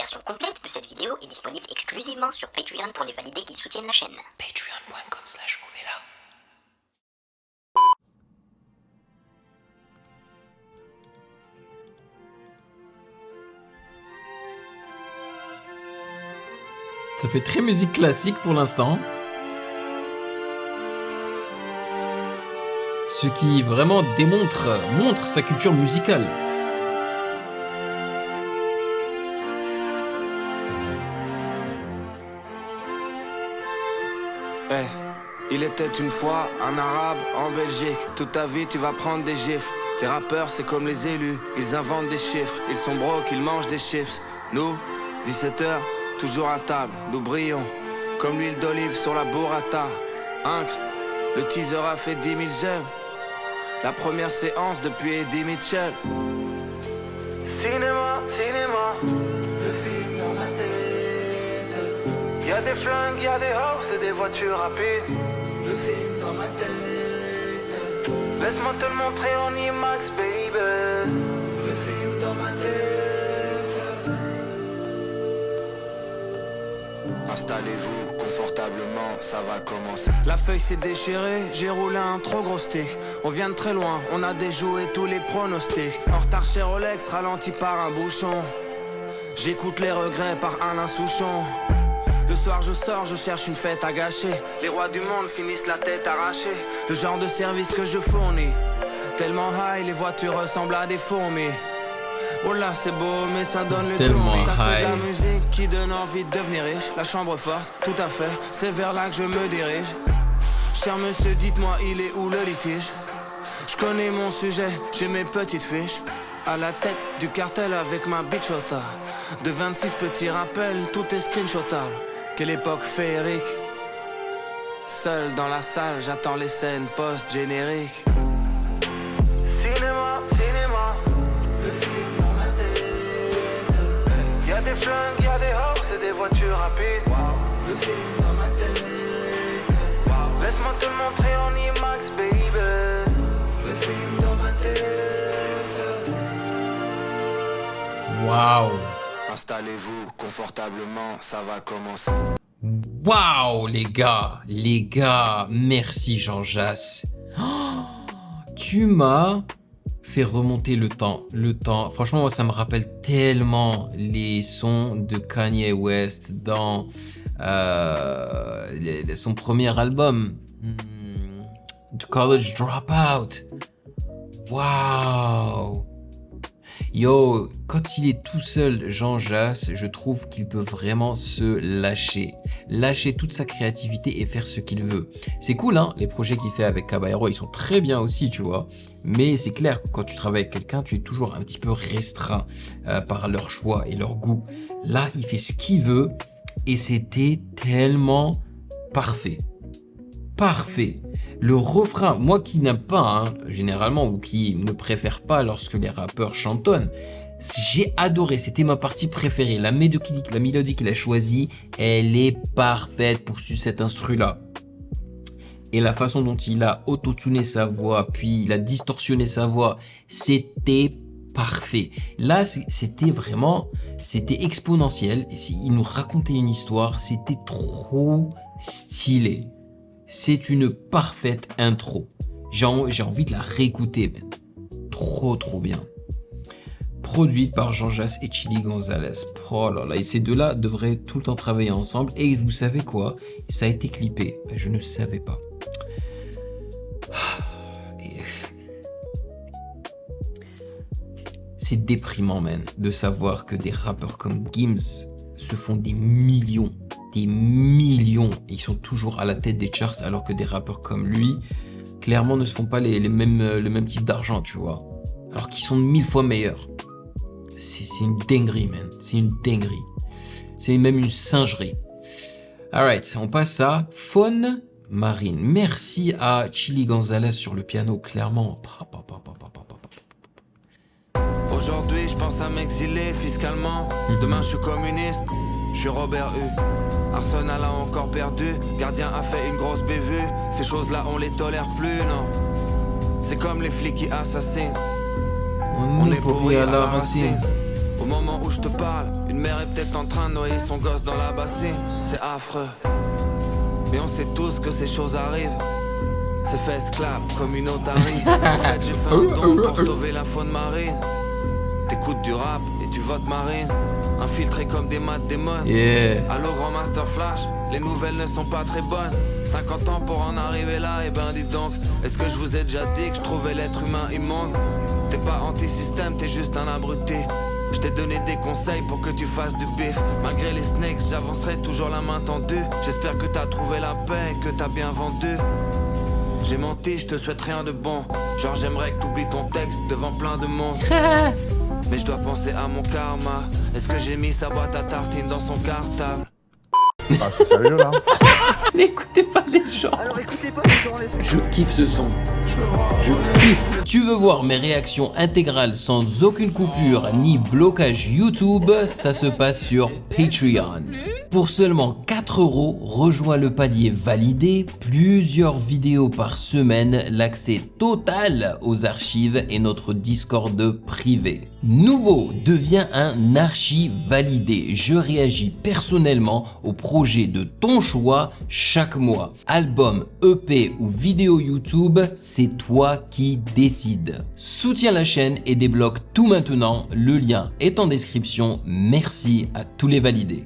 version complète de cette vidéo est disponible exclusivement sur Patreon pour les validés qui soutiennent la chaîne. Patreon.com/Ovela. Ça fait très musique classique pour l'instant. Ce qui vraiment montre sa culture musicale. Hey, il était une fois un arabe en Belgique. Toute ta vie tu vas prendre des gifles. Les rappeurs c'est comme les élus, ils inventent des chiffres. Ils sont broke, ils mangent des chips. Nous, 17h, toujours à table, nous brillons comme l'huile d'olive sur la burrata. Incre, le teaser a fait 10 000 j'aime. La première séance depuis Eddie Mitchell. Cinéma, cinéma, le film dans ma tête. Y'a des flingues, y'a des hoes et des voitures rapides. Le film dans ma tête. Laisse-moi te le montrer en IMAX, baby. Le film dans ma tête. Installez-vous confortablement, ça va commencer. La feuille s'est déchirée, j'ai roulé un trop gros stick. On vient de très loin, on a déjoué tous les pronostics. En retard chez Rolex, ralenti par un bouchon. J'écoute les regrets par Alain Souchon. Le soir je sors, je cherche une fête à gâcher. Les rois du monde finissent la tête arrachée. Le genre de service que je fournis. Tellement high, les voitures ressemblent à des fourmis. Oh là c'est beau mais ça donne le tournis. Ça c'est de la musique qui donne envie de devenir riche. La chambre forte, tout à fait, c'est vers là que je me dirige. Cher monsieur, dites-moi il est où le litige? Je connais mon sujet, j'ai mes petites fiches. À la tête du cartel avec ma bichota. De 26 petits rappels, tout est screenshotable. Quelle époque féerique. Seul dans la salle, j'attends les scènes post-génériques. Cinéma, cinéma, le film dans ma tête. Y'a des flingues, y'a des hoes et des voitures rapides. Le film dans ma tête. Laisse-moi te le montrer en IMAX, baby. Le film dans ma tête. Waouh. Installez-vous confortablement, ça va commencer. Waouh, les gars, merci Jean Jass. Oh, tu m'as fait remonter le temps. Franchement, moi, ça me rappelle tellement les sons de Kanye West dans son premier album, The College Dropout. Waouh. Yo, quand il est tout seul, Jean Jass, je trouve qu'il peut vraiment se lâcher toute sa créativité et faire ce qu'il veut. C'est cool, hein, les projets qu'il fait avec Caballero, ils sont très bien aussi, tu vois. Mais c'est clair, quand tu travailles avec quelqu'un, tu es toujours un petit peu restreint par leur choix et leur goût. Là, il fait ce qu'il veut et c'était tellement parfait. Le refrain, moi qui n'aime pas, hein, généralement, ou qui ne préfère pas lorsque les rappeurs chantonnent, j'ai adoré, c'était ma partie préférée. La mélodie qu'il a choisie, elle est parfaite pour cet instru-là. Et la façon dont il a autotuné sa voix, puis il a distorsionné sa voix, c'était parfait. Là, c'était exponentiel. Et il nous racontait une histoire, c'était trop stylé. C'est une parfaite intro. J'ai envie de la réécouter, man. Trop bien. Produite par Jean Jass et Chilly Gonzalez. Oh là là, et ces deux-là devraient tout le temps travailler ensemble. Et vous savez quoi? Ça a été clippé. Ben, je ne savais pas. C'est déprimant, man, de savoir que des rappeurs comme Gims se font des millions. Ils sont toujours à la tête des charts alors que des rappeurs comme lui clairement ne se font pas le même type d'argent, tu vois, alors qu'ils sont 1000 fois meilleurs. C'est une dinguerie, man, c'est une dinguerie, c'est même une singerie. Alright, on passe à Faune Marine. Merci à Chilly Gonzalez sur le piano, clairement. Aujourd'hui je pense à m'exiler fiscalement. Demain je suis communiste, je suis Robert U. Arsenal a encore perdu, gardien a fait une grosse bévue. Ces choses-là on les tolère plus, non. C'est comme les flics qui assassinent. On est pourri à la racine. Au moment où où je te parle. Une mère est peut-être en train de noyer son gosse dans la bassine. C'est affreux. Mais on sait tous que ces choses arrivent. C'est fait esclave comme une otarie. En fait j'ai fait un don pour sauver la faune marine. T'écoutes du rap et tu votes marine. Infiltré comme des maths démons. Allô grand master flash, les nouvelles ne sont pas très bonnes. 50 ans pour en arriver là, et ben dis donc. Est-ce que je vous ai déjà dit que je trouvais l'être humain immonde? T'es pas anti-système, t'es juste un abruti. Je t'ai donné des conseils pour que tu fasses du bif. Malgré les snakes, j'avancerai toujours la main tendue. J'espère que t'as trouvé la paix et que t'as bien vendu. J'ai menti, je te souhaite rien de bon. Genre j'aimerais que t'oublies ton texte devant plein de monde. Mais je dois penser à mon karma. Est-ce que j'ai mis sa boîte à tartines dans son cartable? Ah, c'est sérieux là? N'écoutez pas les gens. Alors écoutez pas les gens, les Je kiffe ce son. Je kiffe. Tu veux voir mes réactions intégrales sans aucune coupure ni blocage YouTube? Ça se passe sur Patreon. Pour seulement 4 €, rejoins le palier validé, plusieurs vidéos par semaine, l'accès total aux archives et notre Discord privé. Nouveau, deviens un archi validé. Je réagis personnellement aux projets de ton choix chaque mois. Album, EP ou vidéo YouTube, c'est toi qui décides. Soutiens la chaîne et débloque tout maintenant. Le lien est en description. Merci à tous les validés.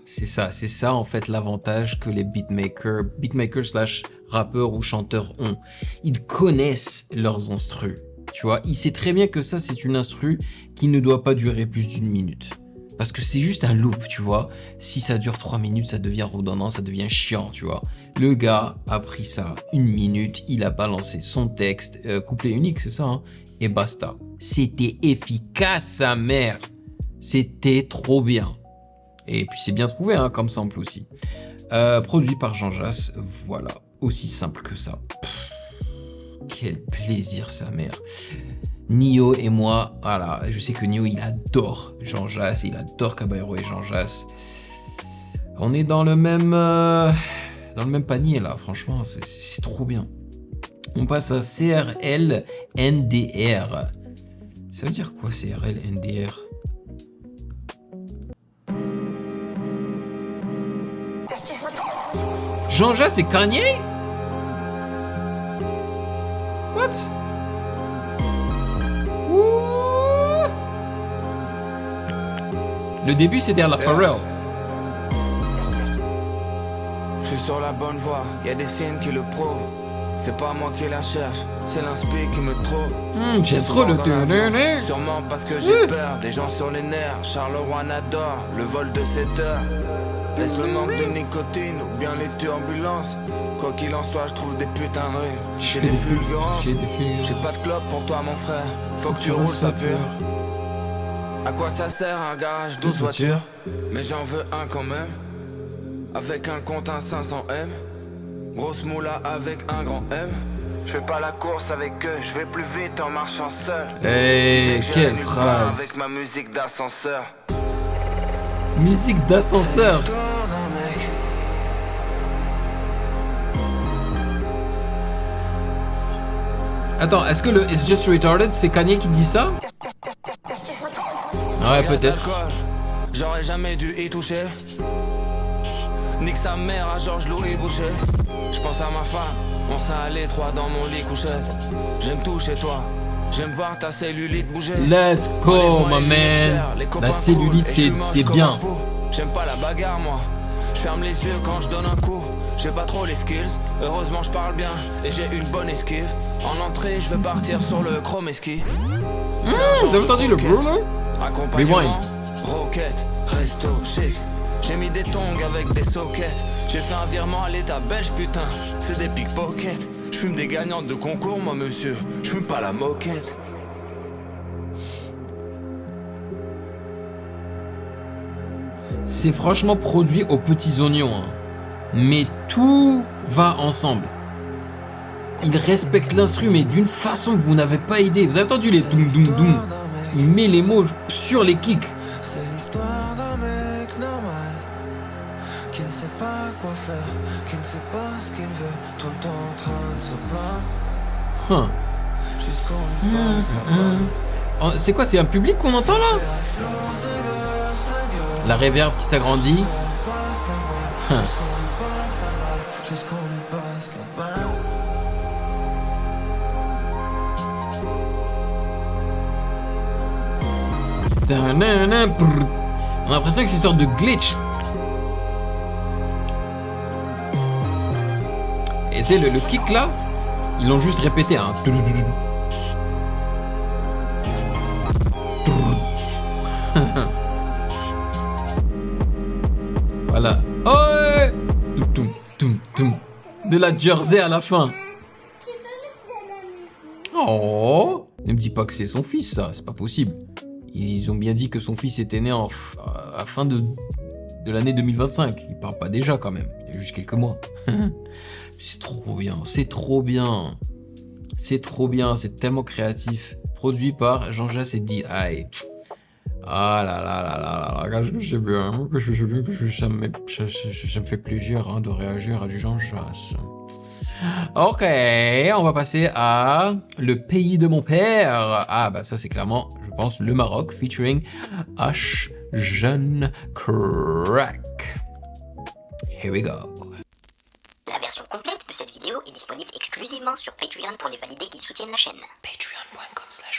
C'est ça en fait l'avantage que les beatmakers slash rappeurs ou chanteurs ont. Ils connaissent leurs instrus, tu vois. Ils savent très bien que ça c'est une instru qui ne doit pas durer plus d'1 minute. Parce que c'est juste un loop, tu vois. Si ça dure 3 minutes, ça devient redondant, ça devient chiant, tu vois. Le gars a pris ça 1 minute, il a balancé son texte, couplet unique, c'est ça, hein, et basta. C'était efficace, sa mère. C'était trop bien. Et puis c'est bien trouvé hein, comme sample aussi. Produit par Jean Jass, voilà, aussi simple que ça. Quel plaisir sa mère. Nio et moi, voilà, je sais que Nio il adore Jean Jass, il adore Caballero et Jean Jass. On est dans le même panier là, franchement, c'est trop bien. On passe à CRL NDR. Ça veut dire quoi CRL NDR? Jean Jass et Kanye? What? Ouh. Le début c'était à la Pharrell. Je suis sur la bonne voie, y a des signes qui le prouvent. C'est pas moi qui la cherche, c'est l'inspi qui me trouve. J'aime trop le tourneur. Sûrement parce que j'ai peur, des gens sur les nerfs. Charleroi adore le vol de 7 heures. Laisse le manque de nicotine ou bien les turbulences. Quoi qu'il en soit, je trouve des putains de rires. J'ai des fulgurances. J'ai pas de clope pour toi, mon frère. Faut que tu roules, ça pue. À quoi ça sert un garage 12 voitures? Mais j'en veux un quand même. Avec un compte, un 500M. Grosse moula avec un grand M. Je fais pas la course avec eux, je vais plus vite en marchant seul. Hey, quelle phrase! Avec ma musique d'ascenseur. Musique d'ascenseur. Attends, est-ce que le It's Just Retarded, c'est Kanye qui dit ça? Ouais, peut-être. J'aurais jamais dû y toucher. Nique sa mère à Georges-Louis Boucher. Je pense à ma femme, on s'est à l'étroit dans mon lit couchette. J'aime tout chez toi, j'aime voir ta cellulite bouger. Let's go, my man. La cellulite, c'est bien. J'aime pas la bagarre, moi. Je ferme les yeux quand je donne un coup. J'ai pas trop les skills, heureusement je parle bien et j'ai une bonne esquive. En entrée, je vais partir sur le chrome ski. Vous avez entendu le Bruno? Rewind. Roquette, resto chic. J'ai mis des tongs avec des sockets. J'ai fait un virement à l'état belge, putain. C'est des pickpockets. Je fume des gagnantes de concours, moi, monsieur. Je fume pas la moquette. C'est franchement produit aux petits oignons. Hein. Mais tout va ensemble. Il respecte l'instru, mais d'une façon que vous n'avez pas idée. Vous avez entendu les doum doum doum? Il met les mots sur les kicks. C'est l'histoire d'un mec normal qui ne sait pas quoi faire, qui ne sait pas ce qu'il veut, tout le temps en train de se plaindre. Oh, c'est quoi, c'est un public qu'on entend là? La réverb qui s'agrandit. On a l'impression que c'est une sorte de glitch. Et c'est le kick là, ils l'ont juste répété. Hein. Voilà. Oh ouais. De la Jersey à la fin. Oh, ne me dis pas que c'est son fils, ça, c'est pas possible. Ils ont bien dit que son fils était né à fin de l'année 2025. Il parle pas déjà quand même, il y a juste quelques mois. C'est trop bien, c'est trop bien. C'est trop bien, c'est tellement créatif. Produit par Jean Jass et D.I. Ah là là là là là, je sais bien, ça me fait plaisir hein, de réagir à du Jean Jass. Ok, on va passer à le pays de mon père. Ah bah ça c'est clairement, je pense, le Maroc featuring H. Jeune Crack. Here we go. La version complète de cette vidéo est disponible exclusivement sur Patreon pour les validés qui soutiennent la chaîne. Patreon.com/.